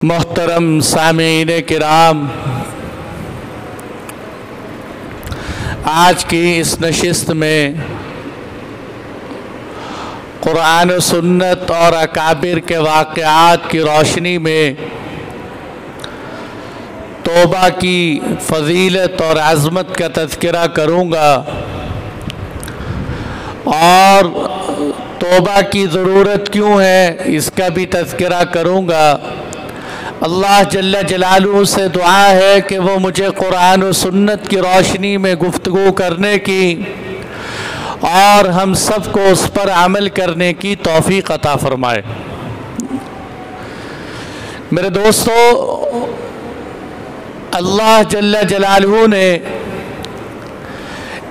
मोहतरम सामीन किराम, आज की इस नशिस्त में कुरान और सुन्नत और अकाबिर के वाक़यात की रोशनी में तौबा की फ़जीलत और अज़मत का तज़किरा करूँगा और तौबा की ज़रूरत क्यों है इसका भी तज़किरा करूँगा। अल्लाह जल्ल जलालुहु से दुआ है कि वो मुझे कुरान और सुन्नत की रोशनी में गुफ्तगू करने की और हम सबको उस पर अमल करने की तौफीक अता फरमाए। मेरे दोस्तों, अल्लाह जल्ल जलालुहु ने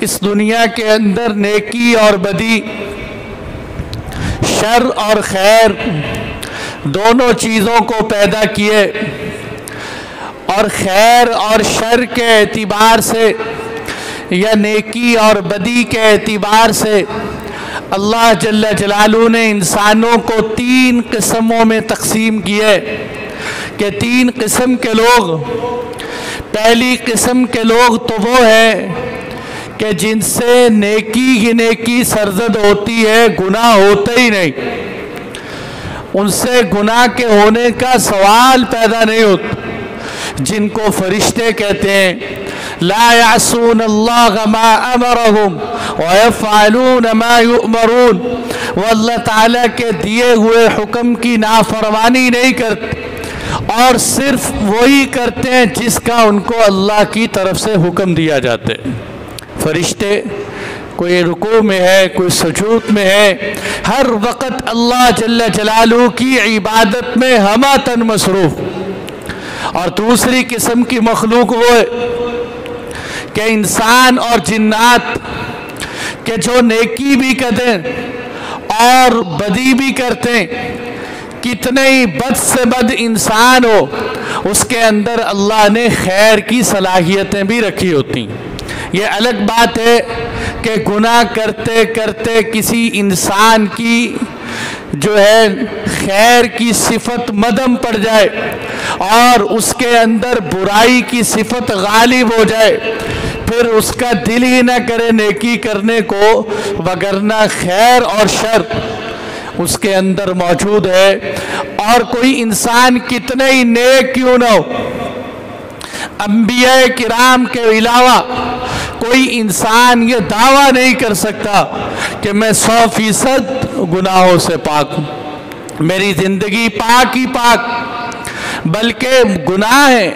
इस दुनिया के अंदर नेकी और बदी, शर और खैर दोनों चीज़ों को पैदा किए और खैर और शर के एतिबार से या नेकी और बदी के एतिबार से अल्लाह जल्ल जलालुहु ने इंसानों को तीन किस्मों में तकसीम किए कि तीन किस्म के लोग। पहली किस्म के लोग तो वो है कि जिनसे नेकी ही नेकी सरजद होती है, गुनाह होते ही नहीं, उनसे गुनाह के होने का सवाल पैदा नहीं होता, जिनको फरिश्ते कहते हैं ला यासून अल्लाह मा अमरहुम व यफ़अलून मा युअमरून। वो अल्लाह ताला के दिए हुए हुक्म की नाफरमानी नहीं करते और सिर्फ वही करते हैं जिसका उनको अल्लाह की तरफ से हुक्म दिया जाता है। फरिश्ते कोई रुकू में है, कोई सुजूद में है, हर वक़्त अल्लाह जल्ल जलालुहु की इबादत में हमातन मसरूफ़। और दूसरी किस्म की मखलूक वो है कि इंसान और जिन्नात के जो नेकी भी करते और बदी भी करते, कितने ही बद से बद इंसान हो, उसके अंदर अल्लाह ने खैर की सलाहियतें भी रखी होती। ये अलग बात है कि गुनाह करते करते किसी इंसान की जो है खैर की सिफत मदम पड़ जाए और उसके अंदर बुराई की सिफत गालिब हो जाए, फिर उसका दिल ही ना करे नेकी करने को, वगरना खैर और शर उसके अंदर मौजूद है। और कोई इंसान कितने ही नेक क्यों ना हो, अंबिया किराम के अलावा कोई इंसान ये दावा नहीं कर सकता कि मैं 100% गुनाहों से पाक हूँ, मेरी जिंदगी पाक ही पाक, बल्कि गुनाह है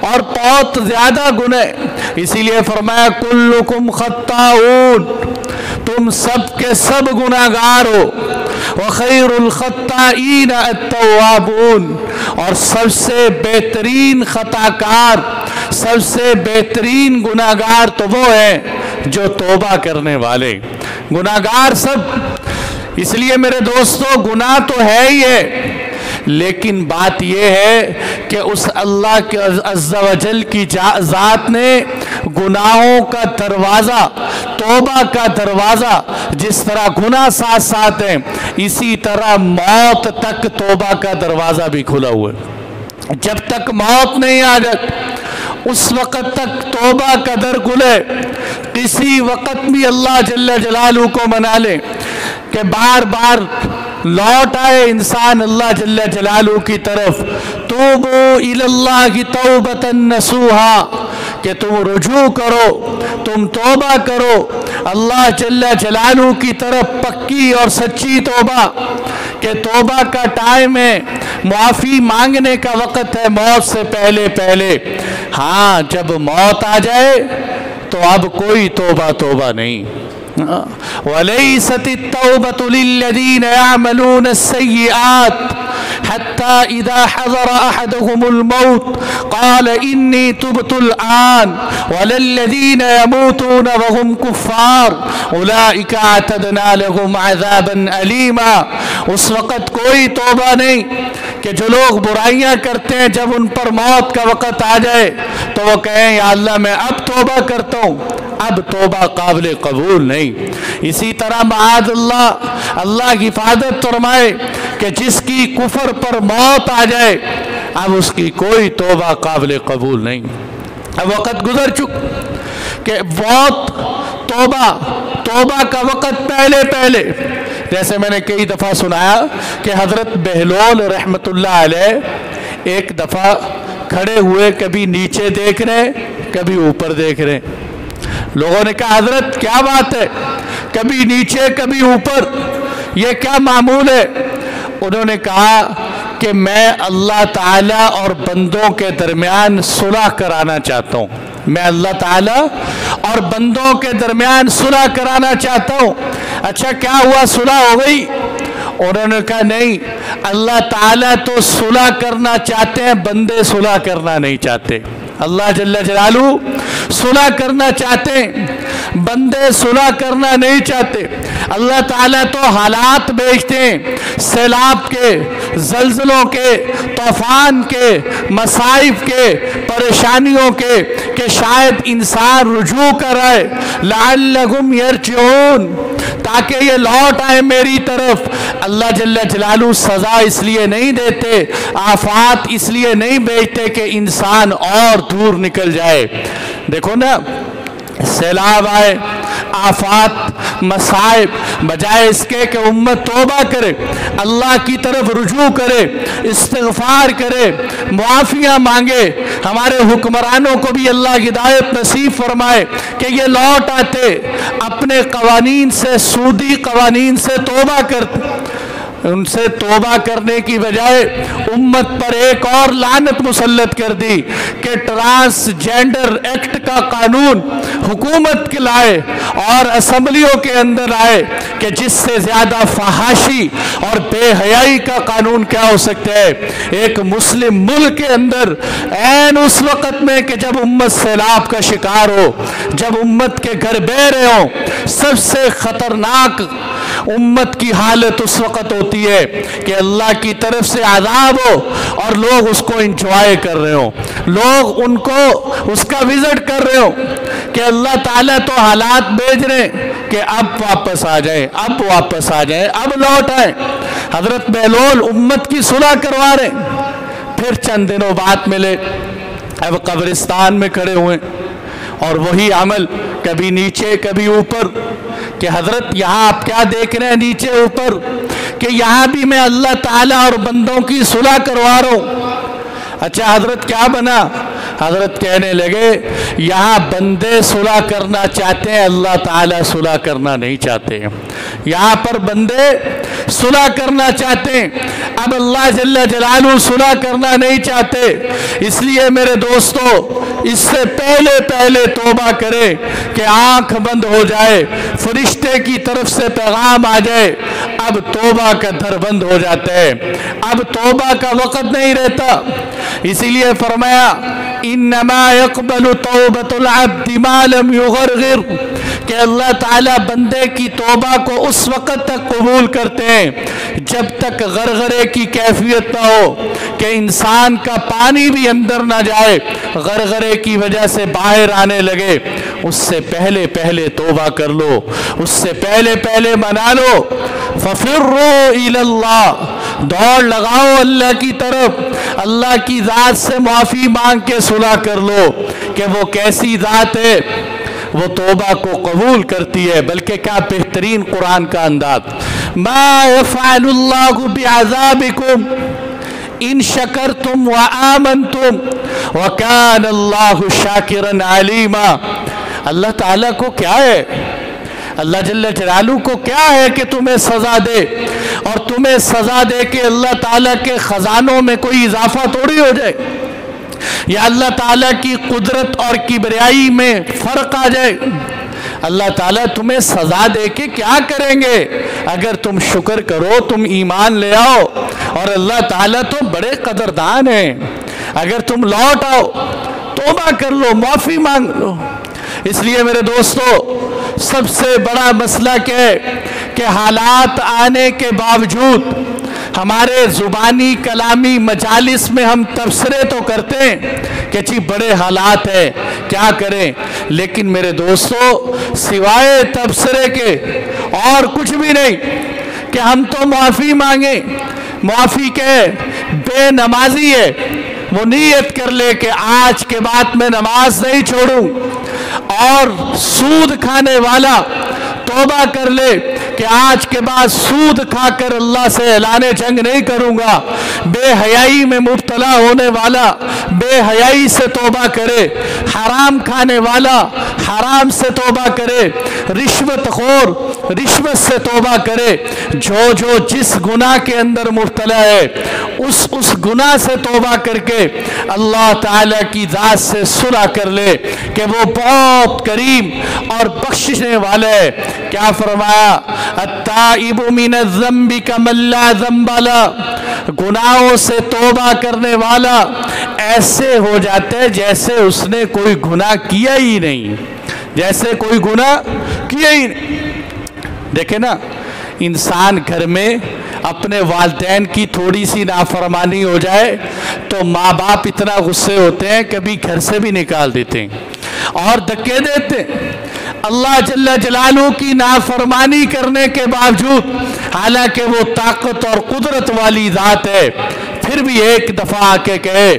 और बहुत ज्यादा गुनाह। इसीलिए फरमाया कुल्लुकुम खत्ताऊन, तुम सब के सब गुनाहगार हो, व खैरुल खत्ताईन अत्तवाबून, और सबसे बेहतरीन खताकार, सबसे बेहतरीन गुनाहगार तो वो है जो तौबा करने वाले। गुनाहगार सब, इसलिए मेरे दोस्तों गुनाह तो है ही है, लेकिन बात यह है कि उस अल्लाह के अज़्ज़ा वजल की ज़ात ने गुनाहों का दरवाज़ा, तौबा का दरवाज़ा, जिस तरह गुनाह साथ साथ हैं, इसी तरह मौत तक तौबा का दरवाज़ा भी खुला हुआ है। जब तक मौत नहीं आ जाती उस वक़्त तक तौबा का दर खुले। किसी वक़्त भी अल्लाह जल्ल जलालुहु को मना ले कि बार बार लौट आए इंसान अल्लाह जल्ल जलालुहु की तरफ, तूबू इलल्लाहि तौबतन नसूहा, कि तुम रुजू करो, तुम तौबा करो अल्लाह जल्ल जलालुहु की तरफ, पक्की और सच्ची तौबा। कि तौबा का टाइम है, माफ़ी मांगने का वक़्त है मौत से पहले पहले। हाँ, जब मौत आ जाए तो अब कोई तौबा तौबा नहीं। वलैसति तौबतु लिल्लज़ीना यअमलूना अस्सय्यिआत हत्ता इज़ा हज़र अहदहुमुल मौत क़ाल इन्नी तुब्तुल आन वलल्लज़ीना यमूतूना वहुम कुफ़्फ़ार उलाइका अतदना लहुम अज़ाबन अलीमा। उस वक़्त कोई तौबा नहीं कि जो लोग बुराइयां करते हैं, जब उन पर मौत का वक़्त आ जाए तो वो कहें या अल्लाह मैं अब तौबा करता हूँ, अब तौबा काबिल कबूल नहीं। इसी तरह माअज़ल्लाह, अल्लाह की हिफाजत फरमाए कि जिसकी कुफर पर मौत आ जाए, अब उसकी कोई तौबा काबिल कबूल नहीं। अब वक़्त गुजर चुका कि बहुत तौबा का वक़्त पहले जैसे मैंने कई दफ़ा सुनाया कि हज़रत बहलोल रहमतुल्लाह अलैह एक दफ़ा खड़े हुए, कभी नीचे देख रहे कभी ऊपर देख रहे। लोगों ने कहा हज़रत क्या बात है, कभी नीचे कभी ऊपर, ये क्या मामूल है? उन्होंने कहा कि मैं अल्लाह ताला और बंदों के दरमियान सुलह कराना चाहता हूँ। मैं अल्लाह ताला और बंदों के दरमियान सुलह कराना चाहता हूँ। अच्छा क्या हुआ, सुलह हो गई? उन्होंने कहा नहीं, अल्लाह ताला तो सुलह करना चाहते हैं, बंदे सुलह करना नहीं चाहते। अल्लाह जल्ल जलालू सुलह करना चाहते हैं, बंदे सुलह करना नहीं चाहते। अल्लाह ताला तो हालात भेजते हैं, सैलाब के, जल्जलों के, तूफान के, मसाइब के, परेशानियों के, कि शायद इंसान रुजू कराए, लअल्लहुम यरजिऊन, ताकि ये लौट आए मेरी तरफ। अल्लाह जल्ल जलालू सज़ा इसलिए नहीं देते, आफात इसलिए नहीं भेजते कि इंसान और दूर निकल जाए। देखो ना, सैलाब आए, आफात, मसाइब, बजाय इसके कि उम्मत तौबा करे, अल्लाह की तरफ रुजू करे, इस्तिग़फ़ार करे, मुआफ़ियाँ मांगे, हमारे हुक्मरानों को भी अल्लाह हिदायत नसीब फरमाए कि ये लौट आते, अपने कवानीन से, सूदी कवानीन से तौबा करते। उनसे तौबा करने की बजाय उम्मत पर एक और लानत मुसल्लत कर दी कि ट्रांसजेंडर एक्ट का कानून हुकूमत के लाए और असम्बलियों के अंदर आए कि जिससे ज़्यादा फहाशी और बेहयाई का कानून क्या हो सकता है एक मुस्लिम मुल्क के अंदर। ऐन उस वक़्त में कि जब उम्मत सैलाब का शिकार हो, जब उम्मत के घर बह रहे हो, सबसे ख़तरनाक उम्मत की हालत उस वक़्त होती है कि अल्लाह की तरफ से अज़ाब हो और लोग उसको इंजॉय कर रहे हो, लोग उनको उसका विजिट कर रहे हो कि अल्लाह ताला तो हालात भेज रहे कि अब वापस आ जाए, अब वापस आ जाए, अब लौट आए। हज़रत बहलोल उम्मत की सुलह करवा रहे, फिर चंद दिनों बाद मिले, अब कब्रिस्तान में खड़े हुए और वही अमल, कभी नीचे कभी ऊपर, कि हज़रत यहाँ आप क्या देख रहे हैं नीचे ऊपर, कि यहाँ भी मैं अल्लाह ताला और बंदों की सुलह करवा रहा हूँ। अच्छा हज़रत क्या बना? हज़रत कहने लगे यहाँ बंदे सुलह करना चाहते हैं, अल्लाह ताला सुलह करना नहीं चाहते। यहाँ पर बंदे सुलह करना चाहते हैं, अब अल्लाह जल्ल जलालू सुलह करना नहीं चाहते। इसलिए मेरे दोस्तों, इससे पहले पहले तौबा करें कि आँख बंद हो जाए, फरिश्ते की तरफ से पैगाम आ जाए, अब तौबा का दर बंद हो जाता है, अब तौबा का वक़्त नहीं रहता। इसीलिए फरमाया इन्नमा यक़बलु तौबतुल अब्दि मा लम युग़रग़िर, कि अल्लाह ताला बंदे की तौबा को उस वक़्त तक कबूल करते हैं जब तक गरगरे की कैफियत ना हो, कि इंसान का पानी भी अंदर ना जाए, गरगरे की वजह से बाहर आने लगे। उससे पहले पहले तौबा कर लो, उससे पहले पहले मना लो। फफिर्रू इलल्लाह, दौड़ लगाओ अल्लाह की तरफ, अल्लाह की ज़ात से माफ़ी मांग के सुलह कर लो कि वो कैसी ज़ात है, वो तौबा को कबूल करती है। बल्कि क्या बेहतरीन कुरान का अंदाज, मा यफ़अलुल्लाहु बिअज़ाबिकुम इन शकरतुम व आमनतुम व कानल्लाहु शाकिरन अलीमा। अल्लाह ताला को क्या है, अल्लाह जल्ल जलालू को क्या है कि तुम्हें सज़ा दे, और तुम्हें सज़ा दे के अल्लाह ताला के ख़जानों में कोई इजाफा थोड़ी हो जाए, या अल्लाह ताला की कुदरत और किबरियाई में फ़र्क आ जाए। अल्लाह ताला तुम्हें सज़ा दे के क्या करेंगे? अगर तुम शुक्र करो, तुम ईमान ले आओ, और अल्लाह ताला तो बड़े कदरदान हैं। अगर तुम लौट आओ, तौबा कर लो, माफ़ी मांग लो। इसलिए मेरे दोस्तों, सबसे बड़ा मसला क्या है कि हालात आने के बावजूद हमारे ज़ुबानी कलामी मजालिस में हम तबसरे तो करते हैं कि जी बड़े हालात हैं, क्या करें, लेकिन मेरे दोस्तों सिवाय तबसरे के और कुछ भी नहीं कि हम तो माफ़ी मांगे। माफ़ी के बेनमाजी है, वो नीयत कर ले कि आज के बाद मैं नमाज नहीं छोड़ूं, और सूद खाने वाला तौबा कर ले कि आज के बाद सूद खाकर अल्लाह से ऐलाने जंग नहीं करूंगा। बेहयाई में मुब्तला होने वाला बेहयाई से तौबा करे, हराम खाने वाला हराम से तौबा करे, रिश्वतखोर रिश्वत से तौबा करे। जो जो जिस गुनाह के अंदर मुब्तला है उस गुनाह से तौबा करके अल्लाह ताला की ज़ात से सुलह कर ले कि वो बहुत करीम और बख्शिशने वाला है। क्या फरमाया? अत्ताइबु मिनज़्ज़म्बि कमल्ला ज़म्बला, गुनाहों से तौबा करने वाला ऐसे हो जाता है जैसे उसने कोई गुनाह किया ही नहीं, जैसे कोई गुनाह किया ही नहीं। देखे ना, इंसान घर में अपने वालिदैन की थोड़ी सी नाफरमानी हो जाए तो माँ बाप इतना गुस्से होते हैं कभी घर से भी निकाल देते हैं और धक्के देते हैं। अल्लाह जल्ला जलालू की नाफरमानी करने के बावजूद, हालांकि वो ताकत और कुदरत वाली ज़ात है, फिर भी एक दफ़ा आके कहे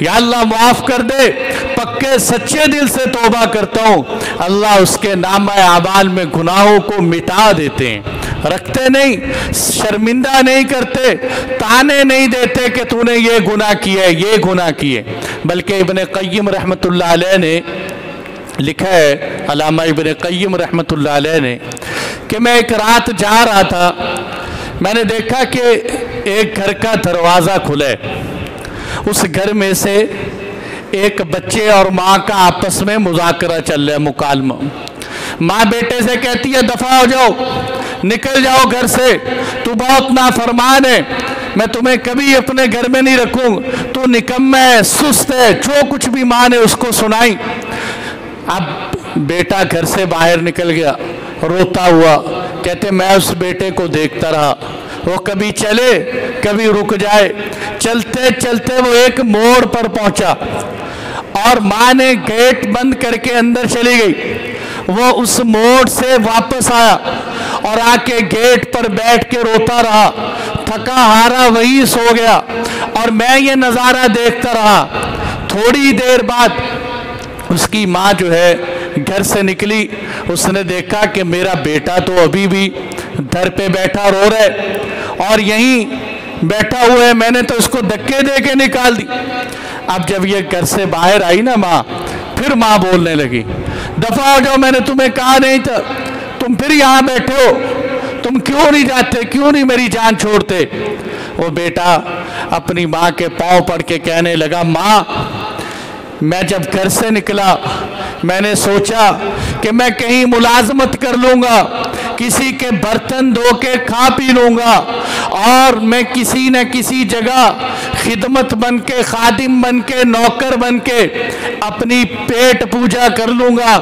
या अल्लाह माफ़ कर दे, पक्के सच्चे दिल से तौबा करता हूँ, अल्लाह उसके नामा आमाल में गुनाहों को मिटा देते हैं। रखते नहीं, शर्मिंदा नहीं करते, ताने नहीं देते कि तूने ये गुनाह किया है, ये गुनाह किए। बल्कि इब्न क़य्यिम रहमतुल्लाह अलैह ने लिखा है, अल्लामा इब्न क़य्यिम रहमतुल्लाह अलैह ने, कि मैं एक रात जा रहा था, मैंने देखा कि एक घर का दरवाज़ा खुला है, उस घर में से एक बच्चे और माँ का आपस में मुज़ाकरा चल रहा है, मुकालमा। माँ बेटे से कहती है दफ़ा हो जाओ, निकल जाओ घर से, तू बहुत नाफरमान है, मैं तुम्हें कभी अपने घर में नहीं रखूँगा, तू निकम्मा है, सुस्त है। जो कुछ भी माँ ने उसको सुनाई। अब बेटा घर से बाहर निकल गया रोता हुआ। कहते मैं उस बेटे को देखता रहा, वो कभी चले कभी रुक जाए। चलते चलते वो एक मोड़ पर पहुंचा और माँ ने गेट बंद करके अंदर चली गई। वो उस मोड़ से वापस आया और आके गेट पर बैठ के रोता रहा, थका हारा वहीं सो गया और मैं ये नज़ारा देखता रहा। थोड़ी देर बाद उसकी माँ जो है घर से निकली, उसने देखा कि मेरा बेटा तो अभी भी दर पे बैठा रो रहा है और यहीं बैठा हुआ है, मैंने तो उसको धक्के दे के निकाल दी। अब जब ये घर से बाहर आई ना माँ, फिर माँ बोलने लगी दफ़ा हो जाओ, मैंने तुम्हें कहा नहीं था, तुम फिर यहाँ बैठे हो, तुम क्यों नहीं जाते, क्यों नहीं मेरी जान छोड़ते। वो बेटा अपनी माँ के पाँव पड़ के कहने लगा माँ, मैं जब घर से निकला मैंने सोचा कि मैं कहीं मुलाजमत कर लूँगा, किसी के बर्तन धो के खा पी लूँगा और मैं किसी न किसी जगह खिदमत बन के, खादिम बन के, नौकर बन के अपनी पेट पूजा कर लूँगा।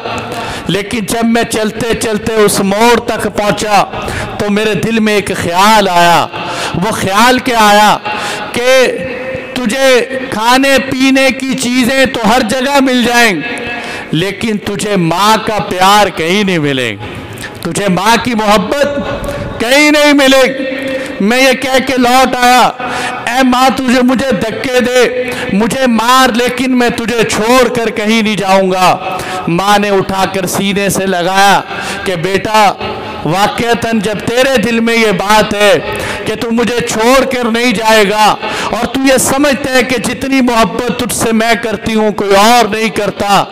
लेकिन जब मैं चलते चलते उस मोड़ तक पहुँचा तो मेरे दिल में एक ख्याल आया। वो ख्याल क्या आया कि तुझे खाने पीने की चीज़ें तो हर जगह मिल जाएंगी, लेकिन तुझे माँ का प्यार कहीं नहीं मिलेगा, तुझे माँ की मोहब्बत कहीं नहीं मिलेगी। मैं ये कह के लौट आया, ऐ माँ तुझे मुझे धक्के दे, मुझे मार, लेकिन मैं तुझे छोड़ कर कहीं नहीं जाऊँगा। माँ ने उठाकर सीने से लगाया कि बेटा वाकईतन जब तेरे दिल में ये बात है कि तू मुझे छोड़ कर नहीं जाएगा और तू ये समझता है कि जितनी मोहब्बत तुझसे मैं करती हूँ कोई और नहीं करता,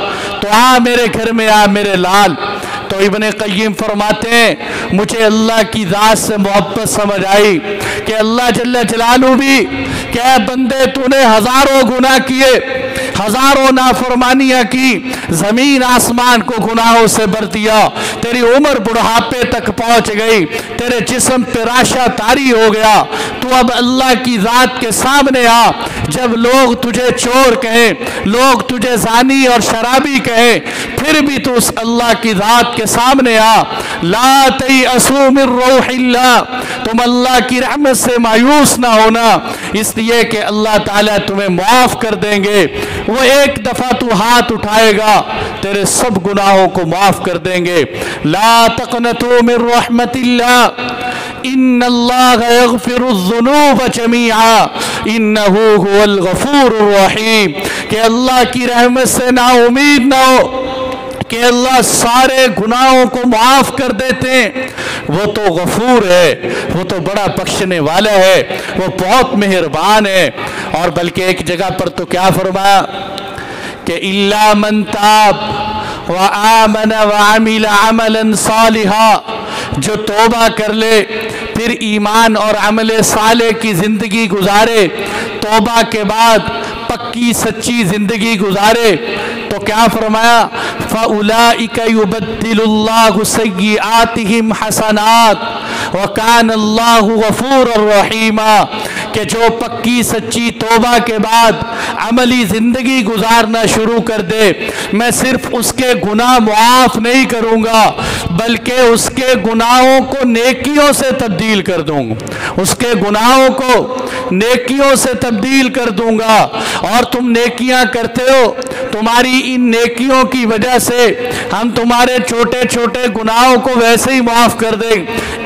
तो आ मेरे घर में आ मेरे लाल। तो इब्न क़य्यिम फरमाते हैं मुझे अल्लाह की ज़ात से मोहब्बत समझ आई कि अल्लाह जल्ला जलालू भी क्या बंदे तूने हज़ारों गुनाह किए, हज़ारों नाफरमानियाँ की, ज़मीन आसमान को गुनाहों से भर दिया, तेरी उम्र बुढ़ापे तक पहुँच गई, तेरे जिस्म पे राशा तारी हो गया, तू अब अल्लाह की ज़ात के सामने आ। जब लोग तुझे चोर कहें, लोग तुझे ज़ानी और शराबी कहें, फिर भी तू उस अल्लाह की ज़ात के सामने आ। ला तयअसू मिन रूहिल्लाह, तुम अल्लाह की रहमत से मायूस ना होना, इसलिए कि अल्लाह ताला तुम्हें माफ़ कर देंगे। वो एक दफ़ा तू हाथ उठाएगा तेरे सब गुनाहों को माफ़ कर देंगे। ला तक़नतू मिन रहमतिल्लाह, इन्नल्लाह यग़फ़िरुज़्ज़ुनूब जमीआ इन्नहु हुवल गफ़ूरुर रहीम, कि अल्लाह की रहमत से ना उम्मीद ना हो कि अल्लाह सारे गुनाहों को माफ़ कर देते हैं। वो तो गफूर है, वो तो बड़ा बख्शने वाला है, वो बहुत मेहरबान है। और बल्कि एक जगह पर तो क्या फरमाया कि इल्ला मन ताब व आमन व अमिल अमलन सालिहा, जो तौबा कर ले फिर ईमान और अमल साले की ज़िंदगी गुजारे, तौबा के बाद पक्की सच्ची ज़िंदगी गुजारे, तो क्या फरमाया फ़उलाइका युबद्दिलुल्लाहु सय्यिआतिहिम हसनात व कान अल्लाहु गफूरर रहीमा, कि जो पक्की सच्ची तौबा के बाद अमली ज़िंदगी गुजारना शुरू कर दे, मैं सिर्फ उसके गुनाह मुआफ़ नहीं करूँगा बल्कि उसके गुनाहों को नेकियों से तब्दील कर दूँगा, उसके गुनाहों को नेकियों से तब्दील कर दूँगा। और तुम नेकियां करते हो, तुम्हारी इन नेकियों की वजह से हम तुम्हारे छोटे छोटे गुनाहों को वैसे ही माफ़ कर दें।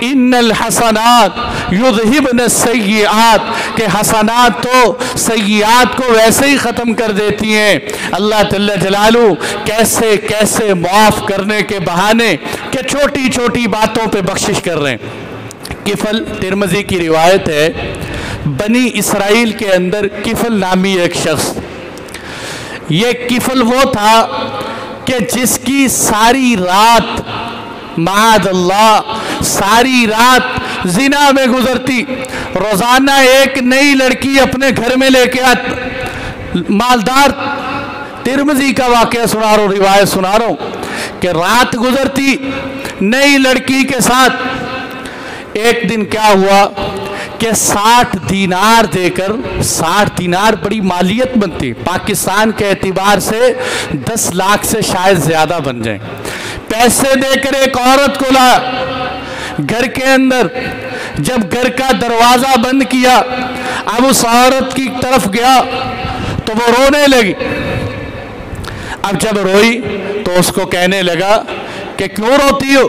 इन्नल हसनात युज़हिबन सय्यिआत, के हसनात तो सय्यिआत को वैसे ही ख़त्म कर देती हैं। अल्लाह जल्ल जलालू कैसे कैसे माफ़ करने के बहाने कि छोटी छोटी बातों पे बख्शिश कर रहे हैं। किफल तिरमिज़ी की रिवायत है, बनी इसराइल के अंदर किफल नामी एक शख्स, ये किफल वो था कि जिसकी सारी रात माअल्लाह सारी रात जिना में गुजरती, रोज़ाना एक नई लड़की अपने घर में लेके आती, मालदार, तिरमिज़ी का वाक़या सुना रहा हूँ, रिवायत सुना रहा हूँ कि रात गुजरती नई लड़की के साथ। एक दिन क्या हुआ कि 60 दीनार देकर, 60 दीनार बड़ी मालियत बनती, पाकिस्तान के एतबार से 10 लाख से शायद ज़्यादा बन जाए, पैसे देकर एक औरत को लाया घर के अंदर। जब घर का दरवाज़ा बंद किया, अब उस औरत की तरफ गया तो वो रोने लगी। अब जब रोई तो उसको कहने लगा कि क्यों रोती हो,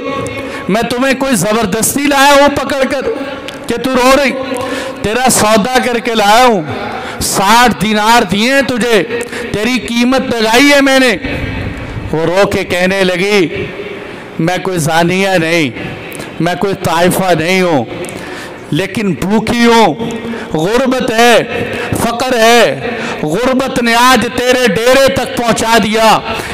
मैं तुम्हें कोई ज़बरदस्ती लाया हूँ पकड़ कर कि तू रो रही, तेरा सौदा करके लाया हूँ, 60 दीनार दिए हैं तुझे, तेरी कीमत लगाई है मैंने। वो रो के कहने लगी मैं कोई जानिया नहीं, मैं कोई ताइफा नहीं हूँ, लेकिन भूखी हूँ, गुर्बत है, फ़क्र है, गुर्बत ने आज तेरे डेरे तक पहुँचा दिया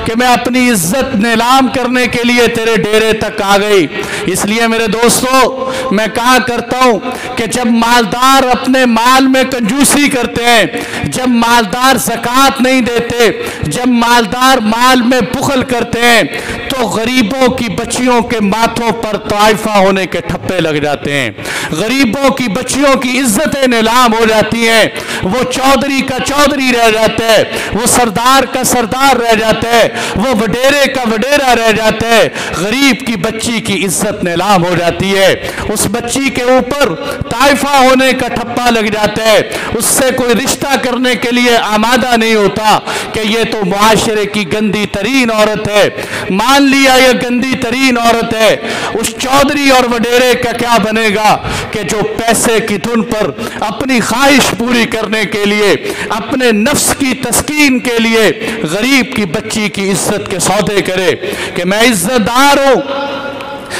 कि मैं अपनी इज्जत नीलाम करने के लिए तेरे डेरे तक आ गई। इसलिए मेरे दोस्तों मैं कहा करता हूँ कि जब मालदार अपने माल में कंजूसी करते हैं, जब मालदार ज़कात नहीं देते, जब मालदार माल में बुखल करते हैं, तो गरीबों की बच्चियों के माथों पर ताइफा होने के ठप्पे लग जाते हैं, गरीबों की बच्चियों की इज्जतें नीलाम हो जाती हैं। वो चौधरी का चौधरी रह जाता है, वो सरदार का सरदार रह जाता है, वो वडेरे का वडेरा रह जाता है, गरीब की बच्ची की इज्जत नीलाम हो जाती है, उस बच्ची के ऊपर ताइफा होने का ठप्पा लग जाता है, उससे कोई रिश्ता करने के लिए आमादा नहीं होता कि ये तो मुआशरे की गंदी तरीन औरत है। मान लिया ये गंदी तरीन औरत है, उस चौधरी और वडेरे का क्या बनेगा कि जो पैसे की धुन पर अपनी ख्वाहिश पूरी करने के लिए, अपने नफ्स की तस्कीन के लिए गरीब की बच्ची की इज्जत के सौदे करे कि मैं इज्जतदार हूँ,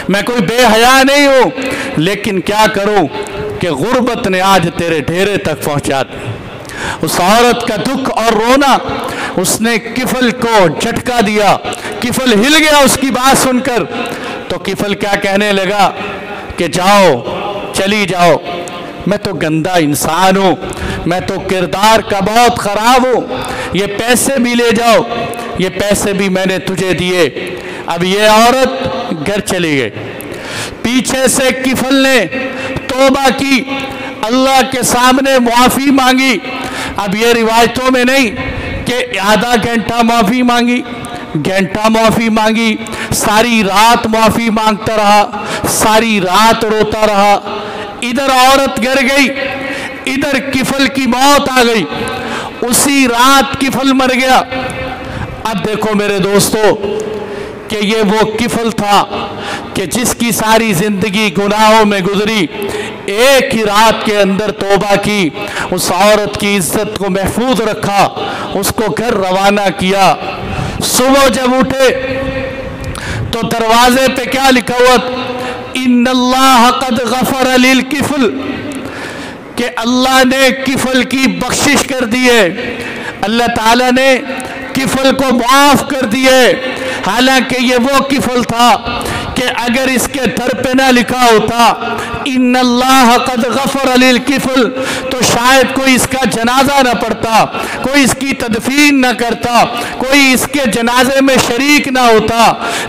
मैं कोई बेहया नहीं हूँ, लेकिन क्या करूँ कि गुर्बत ने आज तेरे डेरे तक पहुँचा दी। उस औरत का दुख और रोना, उसने किफल को झटका दिया, किफल हिल गया उसकी बात सुनकर। तो किफल क्या कहने लगा कि जाओ, चली जाओ, मैं तो गंदा इंसान हूँ, मैं तो किरदार का बहुत ख़राब हूँ, ये पैसे भी ले जाओ, ये पैसे भी मैंने तुझे दिए। अब ये औरत घर चली गई। पीछे से किफल ने तौबा की, अल्लाह के सामने मुआफ़ी मांगी। अब ये रिवायतों में नहीं कि आधा घंटा माफ़ी मांगी, घंटा माफ़ी मांगी, सारी रात माफ़ी मांगता रहा, सारी रात रोता रहा। इधर औरत गिर गई, इधर किफल की मौत आ गई, उसी रात किफल मर गया। अब देखो मेरे दोस्तों कि ये वो किफल था कि जिसकी सारी ज़िंदगी गुनाहों में गुजरी, एक ही रात के अंदर तौबा की, उस औरत की इज्जत को महफूज रखा, उसको घर रवाना किया। सुबह जब उठे तो दरवाजे पे क्या लिखा हुआ, इन्नल्लाह कद गफर लिल किफल, कि अल्लाह ने किफल की बख्शिश कर दी है, अल्लाह ताला ने किफल को माफ कर दिए। हालांकि ये वो किफल था कि अगर इसके दर पे ना लिखा होता इन्नल्लाह कद गफर लिल किफल, तो शायद कोई इसका जनाजा ना पढ़ता, कोई इसकी तदफीन ना करता, कोई इसके जनाजे में शरीक ना होता।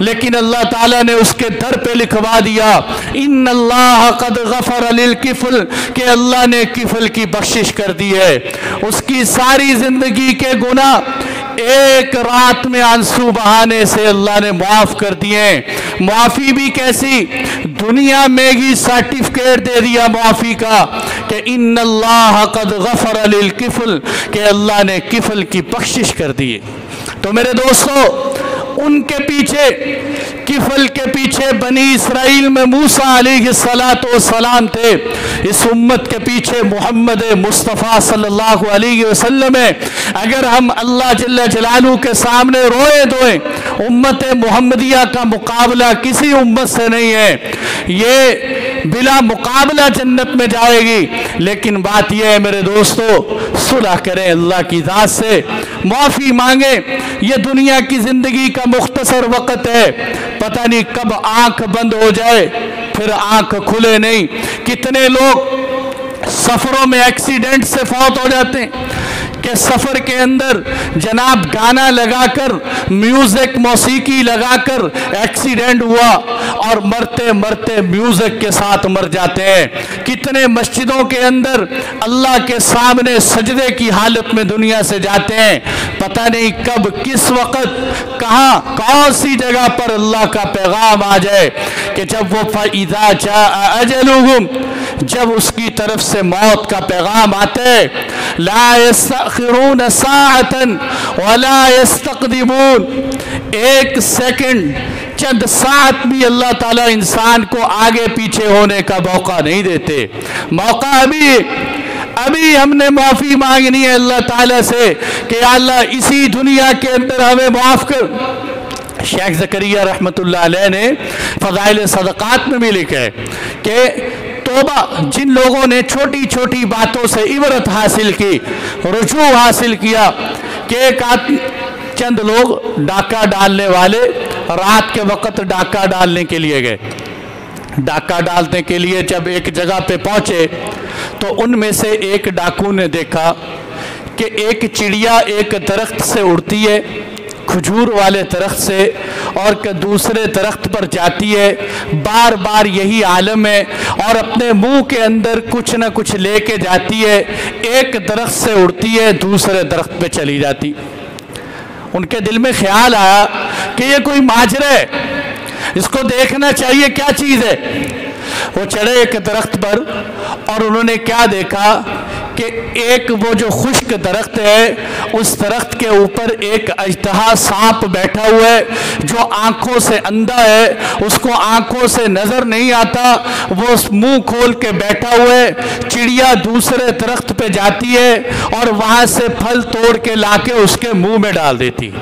लेकिन अल्लाह ताला ने उसके दर पे लिखवा दिया इन्नल्लाह कद गफर लिल किफल, कि अल्लाह ने किफल की बख्शिश कर दी है। उसकी सारी जिंदगी के गुनाह एक रात में आंसू बहाने से अल्लाह ने माफ कर दिए। माफी भी कैसी, दुनिया में ही सर्टिफिकेट दे दिया माफी का कि इन्नल्लाह कद गफर लिल किफल, कि अल्लाह ने किफल की बख्शिश कर दी। तो मेरे दोस्तों, उनके पीछे, किफल के पीछे बनी इसराइल में मूसा अलैहिस्सलाम थे, इस उम्मत के पीछे मोहम्मद मुस्तफ़ा सल्लल्लाहु अलैहि वसल्लम है। अगर हम अल्लाह जल्ल जलालू के सामने रोए धोए, उम्मत मोहम्मदिया का मुकाबला किसी उम्मत से नहीं है, ये बिला मुकाबला जन्नत में जाएगी। लेकिन बात यह है मेरे दोस्तों, सुलह करें अल्लाह की ज़ात से, माफ़ी मांगे। ये दुनिया की ज़िंदगी का मुख्तसर वक़्त है, पता नहीं कब आंख बंद हो जाए फिर आंख खुले नहीं। कितने लोग सफ़रों में एक्सीडेंट से फौत हो जाते हैं कि सफ़र के अंदर जनाब गाना लगाकर, म्यूज़िक मौसीकी लगाकर एक्सीडेंट हुआ और मरते मरते म्यूज़िक के साथ मर जाते हैं। कितने मस्जिदों के अंदर अल्लाह के सामने सजदे की हालत में दुनिया से जाते हैं, पता नहीं कब किस वक़्त कहाँ कौन सी जगह पर अल्लाह का पैगाम आ जाए कि जब वो फ़इज़ा जाअ अजलुहुम, जब उसकी तरफ से मौत का पैगाम आता है, ला यस्तअखिरून साअतन वला यस्तक़दिमून, एक सेकंड चंद साथ भी अल्लाह ताला इंसान को आगे पीछे होने का मौका नहीं देते। मौका अभी हमने माफ़ी मांगनी है अल्लाह ताला से कि अल्लाह इसी दुनिया के अंदर हमें माफ़ कर। शेख ज़करिया रहमतुल्लाह अलैह ने फ़ज़ाइल सदक़ात में भी लिखा है कि तौबा, जिन लोगों ने छोटी छोटी बातों से इबरत हासिल की, रुजू हासिल किया, कि एक चंद लोग डाका डालने वाले रात के वक़्त डाका डालने के लिए गए। डाका डालने के लिए जब एक जगह पे पहुँचे तो उनमें से एक डाकू ने देखा कि एक चिड़िया एक दरख्त से उड़ती है, खजूर वाले दरख्त से, और दूसरे दरख्त पर जाती है, बार बार यही आलम है, और अपने मुंह के अंदर कुछ न कुछ लेके जाती है, एक दरख्त से उड़ती है दूसरे दरख्त पे चली जाती। उनके दिल में ख्याल आया कि ये कोई माजरा है, इसको देखना चाहिए क्या चीज़ है। वो चढ़े एक दरख्त पर और उन्होंने क्या देखा कि एक वो जो खुश्क दरख्त है, उस दरख्त के ऊपर एक अजदहा सांप बैठा हुआ है जो आंखों से अंधा है, उसको आंखों से नजर नहीं आता, वो मुंह खोल के बैठा हुआ है। चिड़िया दूसरे दरख्त पे जाती है और वहां से फल तोड़ के लाके उसके मुंह में डाल देती।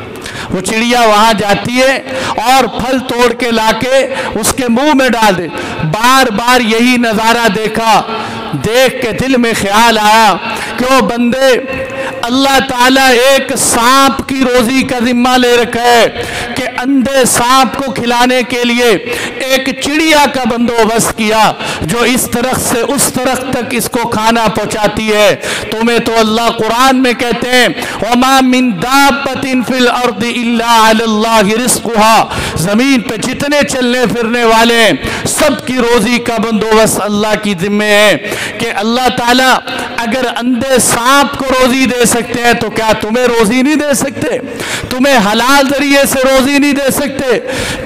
वो चिड़िया वहां जाती है और फल तोड़ के लाके उसके मुंह में डाल दे। बार बार यही नज़ारा देखा, देख के दिल में ख्याल आया कि वो बंदे, अल्लाह ताला एक सांप की रोजी का जिम्मा ले रखा है कि अंधे सांप को खिलाने के लिए एक चिड़िया का बंदोबस्त किया जो इस दरख्त से उस दरख्त तक इसको खाना पहुंचाती है। तुम्हें तो अल्लाह कुरान में कहते हैं, वमा मिन दाब्बतिन फिल अर्दि इल्ला अलल्लाहि रिज़्क़ुहा, जमीन पे जितने चलने फिरने वाले सबकी रोजी का बंदोबस्त अल्लाह की जिम्मे है। कि अल्लाह ताला अगर अंधे सांप को रोजी दे सकते हैं तो क्या तुम्हें रोजी नहीं दे सकते? तुम्हें हलाल जरिए से रोजी नहीं दे सकते?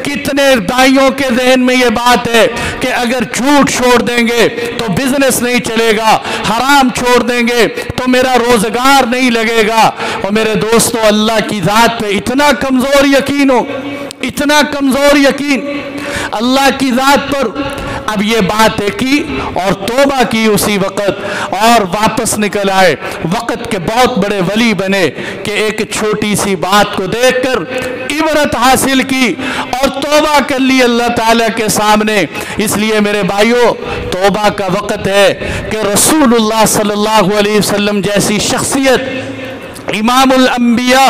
कितने भाइयों के जहन में ये बात है कि अगर झूठ छोड़ देंगे तो बिजनेस नहीं चलेगा, हराम छोड़ देंगे तो मेरा रोजगार नहीं लगेगा। और मेरे दोस्तों, अल्लाह की जात पे इतना कमजोर यकीन हो, इतना कमज़ोर यकीन अल्लाह की ज़ात पर। अब ये बात है की और तौबा की उसी वक़्त और वापस निकल आए। वक़्त के बहुत बड़े वली बने कि एक छोटी सी बात को देखकर इबरत हासिल की और तौबा कर ली अल्लाह ताला के सामने। इसलिए मेरे भाइयों, तौबा का वक़्त है कि रसूलुल्लाह सल्लल्लाहु अलैहि वसल्लम जैसी शख्सियत, इमामुल अंबिया,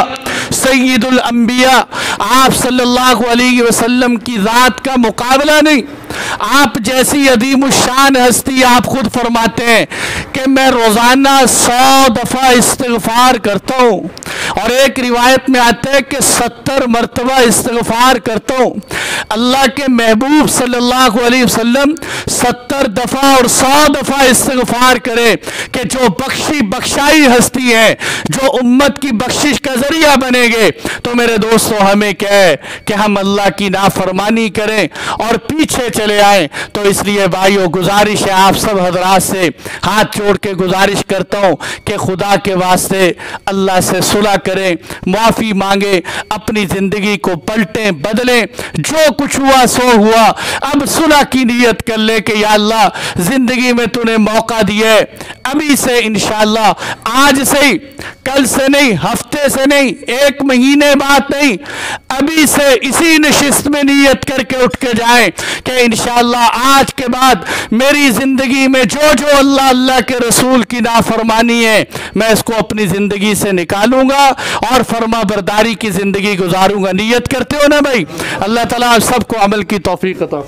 सय्यदुल अंबिया, आप सल्लल्लाहु अलैहि वसल्लम की ज़ात का मुकाबला नहीं। आप जैसी अदीम शान हस्ती, आप खुद फरमाते हैं कि मैं रोज़ाना 100 दफ़ा इस्तिग़फ़ार करता हूँ और एक रिवायत में आता है कि 70 मरतबा इस्तिग़फ़ार करता हूँ। अल्लाह के महबूब सल्लल्लाहु अलैहि वसल्लम 70 दफ़ा और 100 दफ़ा इस्तिग़फ़ार करे कि जो बख्शाई हस्ती है, जो उम्मत की बख्शिश का ज़रिया बनेंगे। तो मेरे दोस्तों, हमें क्या है कि हम अल्लाह की नाफरमानी करें और पीछे चले आए। तो इसलिए भाइयों, गुजारिश है आप सब हजरात से, हाथ जोड़ के गुजारिश करता हूँ कि खुदा के वास्ते अल्लाह से सुलह करें, माफ़ी मांगे, अपनी ज़िंदगी को पलटें, बदलें। जो कुछ हुआ सो हुआ, अब सुलह की नीयत कर ले कि या अल्लाह, ज़िंदगी में तूने मौका दिया है, अभी से इंशाअल्लाह, आज से ही, कल से नहीं, हफ्ते से नहीं, 1 महीने बाद नहीं, अभी से इसी नशिस्त में नीयत करके उठ के जाएं कि इंशाअल्लाह आज के बाद मेरी ज़िंदगी में जो जो अल्लाह अल्लाह के रसूल की नाफरमानी है, मैं इसको अपनी ज़िंदगी से निकालूंगा और फरमा बरदारी की ज़िंदगी गुजारूंगा। नीयत करते हो ना भाई? अल्लाह ताला सबको अमल की तौफीक अता।